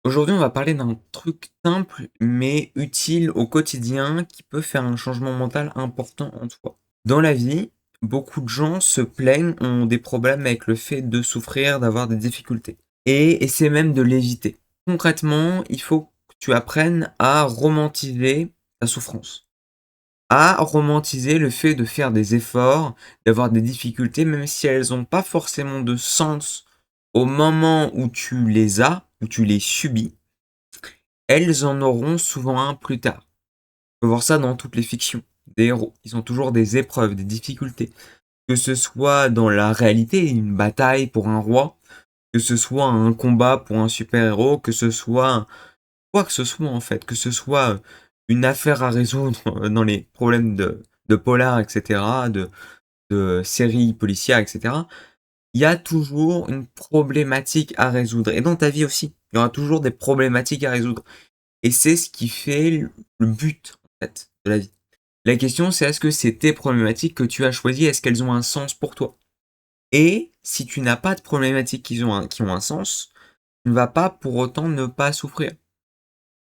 Aujourd'hui, on va parler d'un truc simple, mais utile au quotidien qui peut faire un changement mental important en toi. Dans la vie, beaucoup de gens se plaignent, ont des problèmes avec le fait de souffrir, d'avoir des difficultés et essaient même de l'éviter. Concrètement, il faut que tu apprennes à romantiser ta souffrance, à romantiser le fait de faire des efforts, d'avoir des difficultés, même si elles ont pas forcément de sens au moment où tu les as, où tu les subis. Elles en auront souvent un plus tard. On peut voir ça dans toutes les fictions. Des héros, ils ont toujours des épreuves, des difficultés. Que ce soit dans la réalité, une bataille pour un roi, que ce soit un combat pour un super-héros, que ce soit quoi que ce soit en fait, que ce soit une affaire à résoudre dans les problèmes de polar, etc., de séries policières, etc., il y a toujours une problématique à résoudre. Et dans ta vie aussi, il y aura toujours des problématiques à résoudre. Et c'est ce qui fait le but, en fait, de la vie. La question, c'est est-ce que c'est tes problématiques que tu as choisies, est-ce qu'elles ont un sens pour toi? Et si tu n'as pas de problématiques qui ont un sens, tu ne vas pas pour autant ne pas souffrir.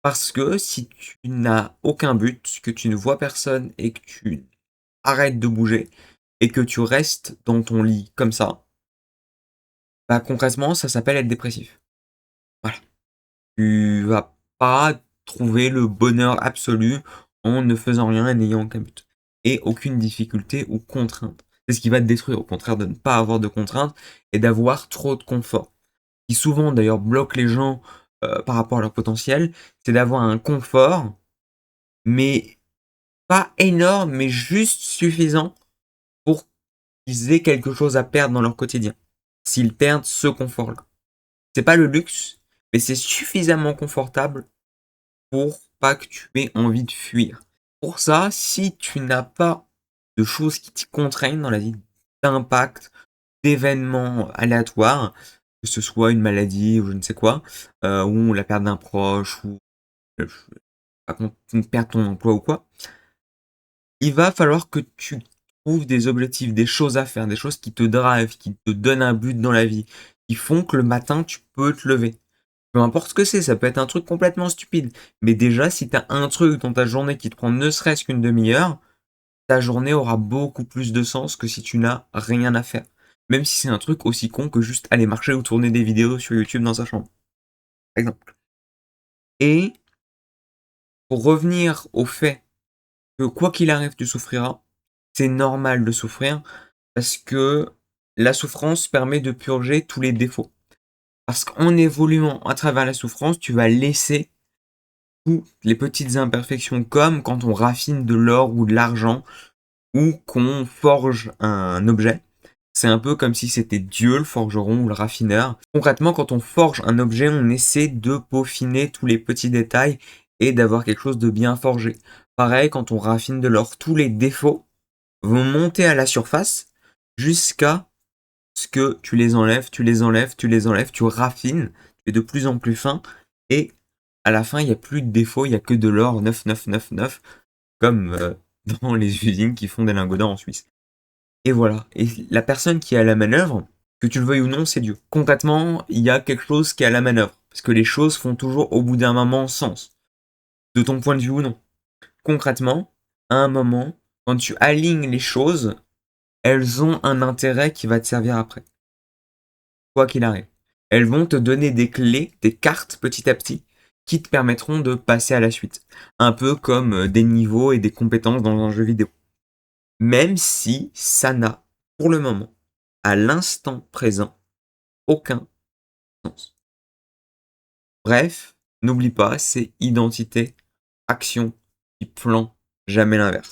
Parce que si tu n'as aucun but, que tu ne vois personne et que tu arrêtes de bouger et que tu restes dans ton lit comme ça, bah concrètement, ça s'appelle être dépressif. Voilà. Tu vas pas trouver le bonheur absolu en ne faisant rien et n'ayant aucun but. Et aucune difficulté ou contrainte. C'est ce qui va te détruire, au contraire de ne pas avoir de contraintes et d'avoir trop de confort. Qui souvent d'ailleurs bloque les gens par rapport à leur potentiel, c'est d'avoir un confort, mais pas énorme, mais juste suffisant pour qu'ils aient quelque chose à perdre dans leur quotidien. S'ils perdent ce confort-là. C'est pas le luxe, mais c'est suffisamment confortable pour pas que tu aies envie de fuir. Pour ça, si tu n'as pas de choses qui te contraignent dans la vie, d'impact, d'événements aléatoires, que ce soit une maladie ou je ne sais quoi, ou la perte d'un proche, ou euh, une perte de ton emploi ou quoi, il va falloir que tu trouves des objectifs, des choses à faire, des choses qui te drivent, qui te donnent un but dans la vie, qui font que le matin tu peux te lever. Peu importe ce que c'est, ça peut être un truc complètement stupide. Mais déjà, si t'as un truc dans ta journée qui te prend ne serait-ce qu'une demi-heure, ta journée aura beaucoup plus de sens que si tu n'as rien à faire. Même si c'est un truc aussi con que juste aller marcher ou tourner des vidéos sur YouTube dans sa chambre. Par exemple. Et pour revenir au fait que quoi qu'il arrive, tu souffriras, c'est normal de souffrir parce que la souffrance permet de purger tous les défauts. Parce qu'en évoluant à travers la souffrance, tu vas laisser toutes les petites imperfections comme quand on raffine de l'or ou de l'argent ou qu'on forge un objet. C'est un peu comme si c'était Dieu, le forgeron ou le raffineur. Concrètement, quand on forge un objet, on essaie de peaufiner tous les petits détails et d'avoir quelque chose de bien forgé. Pareil, quand on raffine de l'or, tous les défauts vont monter à la surface jusqu'à ce que tu les enlèves, tu les enlèves, tu les enlèves, tu raffines, tu es de plus en plus fin et à la fin, il n'y a plus de défaut, il n'y a que de l'or 9999, comme dans les usines qui font des lingots d'or en Suisse. Et voilà. Et la personne qui est à la manœuvre, que tu le veuilles ou non, c'est Dieu. Concrètement, il y a quelque chose qui est à la manœuvre. Parce que les choses font toujours au bout d'un moment sens. De ton point de vue ou non. Concrètement, à un moment, quand tu alignes les choses, elles ont un intérêt qui va te servir après. Quoi qu'il arrive. Elles vont te donner des clés, des cartes petit à petit, qui te permettront de passer à la suite. Un peu comme des niveaux et des compétences dans un jeu vidéo. Même si ça n'a, pour le moment, à l'instant présent, aucun sens. Bref, n'oublie pas, c'est identité, action, et plan, jamais l'inverse.